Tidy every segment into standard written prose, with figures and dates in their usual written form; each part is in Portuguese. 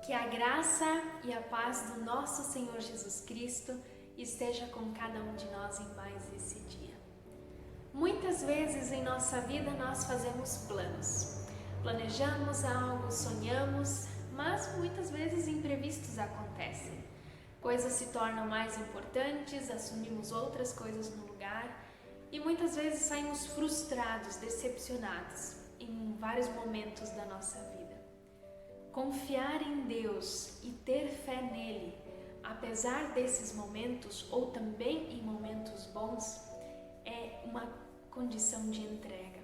Que a graça e a paz do nosso Senhor Jesus Cristo esteja com cada um de nós em mais esse dia. Muitas vezes em nossa vida nós fazemos planos. Planejamos algo, sonhamos, mas muitas vezes imprevistos acontecem. Coisas se tornam mais importantes, assumimos outras coisas no lugar e muitas vezes saímos frustrados, decepcionados em vários momentos da nossa vida. Confiar em Deus e ter fé nele, apesar desses momentos ou também em momentos bons, é uma condição de entrega.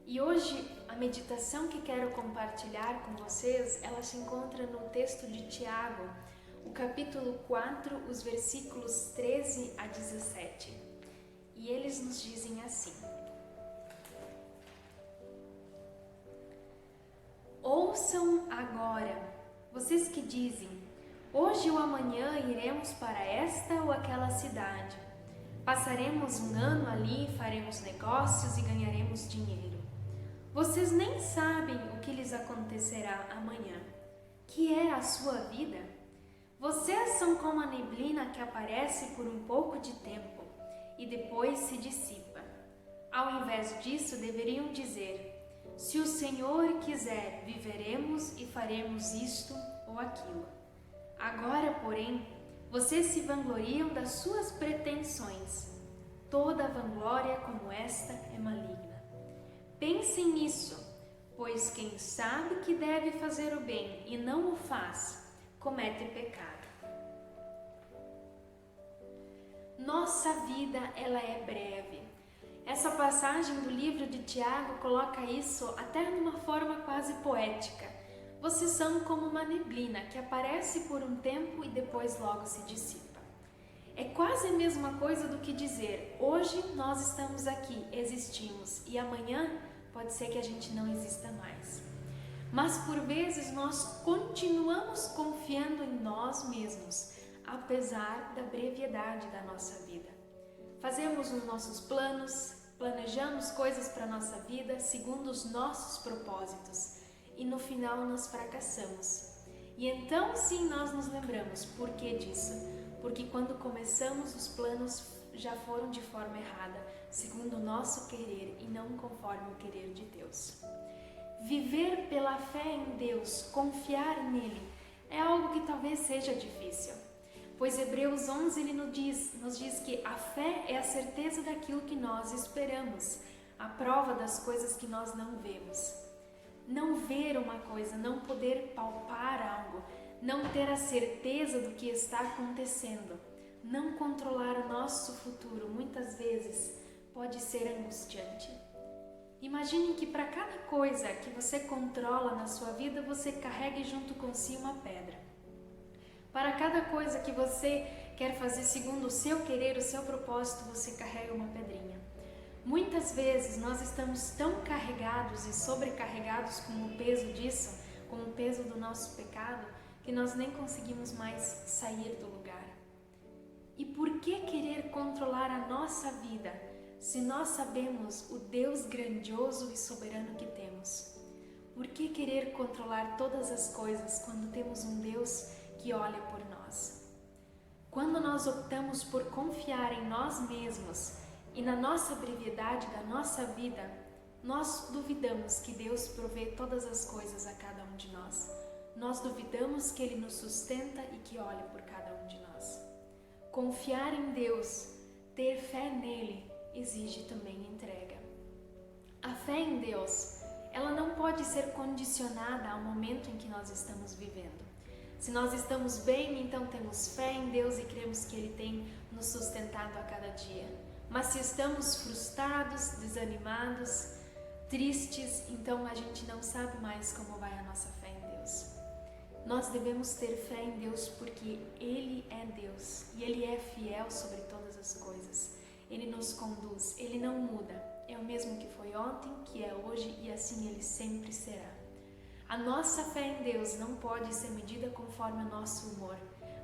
E hoje a meditação que quero compartilhar com vocês, ela se encontra no texto de Tiago, o capítulo 4, os versículos 13 a 17. E eles nos dizem assim: Ouçam agora, vocês que dizem, hoje ou amanhã iremos para esta ou aquela cidade. Passaremos um ano ali, faremos negócios e ganharemos dinheiro. Vocês nem sabem o que lhes acontecerá amanhã. Que é a sua vida? Vocês são como a neblina que aparece por um pouco de tempo e depois se dissipa. Ao invés disso, deveriam dizer: se o Senhor quiser, viveremos e faremos isto ou aquilo. Agora, porém, vocês se vangloriam das suas pretensões. Toda vanglória como esta é maligna. Pensem nisso, pois quem sabe que deve fazer o bem e não o faz, comete pecado. Nossa vida, ela é breve. Essa passagem do livro de Tiago coloca isso até numa forma quase poética. Vocês são como uma neblina que aparece por um tempo e depois logo se dissipa. É quase a mesma coisa do que dizer, hoje nós estamos aqui, existimos, e amanhã pode ser que a gente não exista mais. Mas por vezes nós continuamos confiando em nós mesmos, apesar da brevidade da nossa vida. Fazemos os nossos planos, planejamos coisas para a nossa vida segundo os nossos propósitos e no final nós fracassamos. E então sim nós nos lembramos por que disso? Porque quando começamos os planos já foram de forma errada, segundo o nosso querer e não conforme o querer de Deus. Viver pela fé em Deus, confiar nele, é algo que talvez seja difícil. Pois Hebreus 11 ele nos diz que a fé é a certeza daquilo que nós esperamos, a prova das coisas que nós não vemos. Não ver uma coisa, não poder palpar algo, não ter a certeza do que está acontecendo, não controlar o nosso futuro, muitas vezes pode ser angustiante. Imagine que para cada coisa que você controla na sua vida, você carregue junto com si uma pedra. Para cada coisa que você quer fazer segundo o seu querer, o seu propósito, você carrega uma pedrinha. Muitas vezes nós estamos tão carregados e sobrecarregados com o peso disso, com o peso do nosso pecado, que nós nem conseguimos mais sair do lugar. E por que querer controlar a nossa vida, se nós sabemos o Deus grandioso e soberano que temos? Por que querer controlar todas as coisas quando temos um Deus que olha por nós? Quando nós optamos por confiar em nós mesmos e na nossa brevidade da nossa vida, nós duvidamos que Deus provê todas as coisas a cada um de nós. Nós duvidamos que Ele nos sustenta e que olha por cada um de nós. Confiar em Deus, ter fé nele, exige também entrega. A fé em Deus, ela não pode ser condicionada ao momento em que nós estamos vivendo. Se nós estamos bem, então temos fé em Deus e cremos que Ele tem nos sustentado a cada dia. Mas se estamos frustrados, desanimados, tristes, então a gente não sabe mais como vai a nossa fé em Deus. Nós devemos ter fé em Deus porque Ele é Deus e Ele é fiel sobre todas as coisas. Ele nos conduz, Ele não muda. É o mesmo que foi ontem, que é hoje e assim Ele sempre será. A nossa fé em Deus não pode ser medida conforme o nosso humor,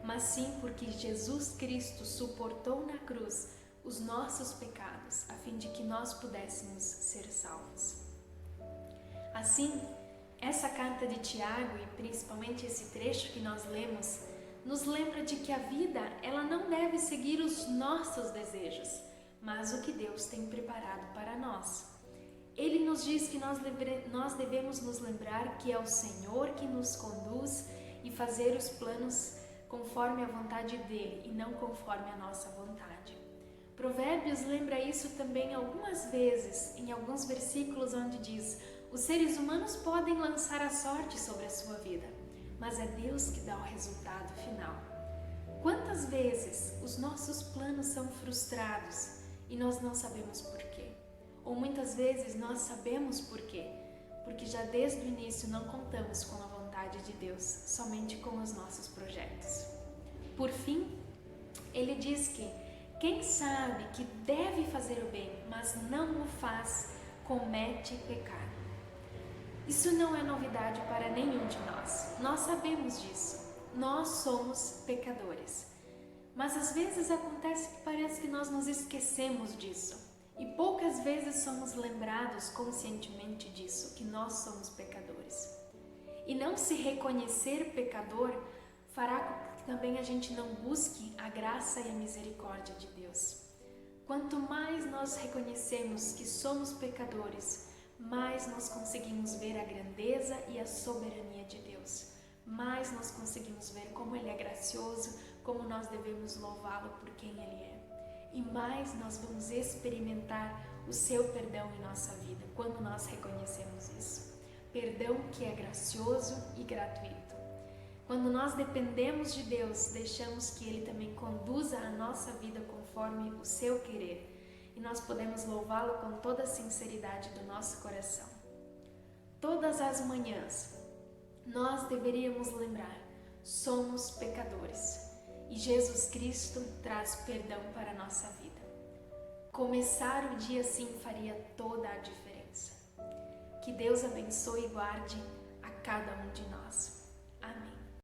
mas sim porque Jesus Cristo suportou na cruz os nossos pecados, a fim de que nós pudéssemos ser salvos. Assim, Essa carta de Tiago, e principalmente esse trecho que nós lemos, nos lembra de que a vida ela não deve seguir os nossos desejos, mas o que Deus tem preparado para nós. Ele nos diz que nós devemos nos lembrar que é o Senhor que nos conduz e fazer os planos conforme a vontade dele e não conforme a nossa vontade. Provérbios lembra isso também algumas vezes, em alguns versículos onde diz: os seres humanos podem lançar a sorte sobre a sua vida, mas é Deus que dá o resultado final. Quantas vezes os nossos planos são frustrados e nós não sabemos por quê? Ou muitas vezes nós sabemos por quê, porque já desde o início não contamos com a vontade de Deus, somente com os nossos projetos. Por fim, ele diz que quem sabe que deve fazer o bem, mas não o faz, comete pecado. Isso não é novidade para nenhum de nós. Nós sabemos disso. Nós somos pecadores. Mas às vezes acontece que parece que nós nos esquecemos disso. E poucas vezes somos lembrados conscientemente disso, que nós somos pecadores. E não se reconhecer pecador fará com que também a gente não busque a graça e a misericórdia de Deus. Quanto mais nós reconhecemos que somos pecadores, mais nós conseguimos ver a grandeza e a soberania de Deus. Mais nós conseguimos ver como Ele é gracioso, como nós devemos louvá-lo por quem Ele é. E mais nós vamos experimentar o seu perdão em nossa vida, quando nós reconhecemos isso. Perdão que é gracioso e gratuito. Quando nós dependemos de Deus, deixamos que Ele também conduza a nossa vida conforme o seu querer. E nós podemos louvá-lo com toda a sinceridade do nosso coração. Todas as manhãs, nós deveríamos lembrar, somos pecadores e Jesus Cristo traz perdão para a nossa vida. Começar o dia assim faria toda a diferença. Que Deus abençoe e guarde a cada um de nós. Amém.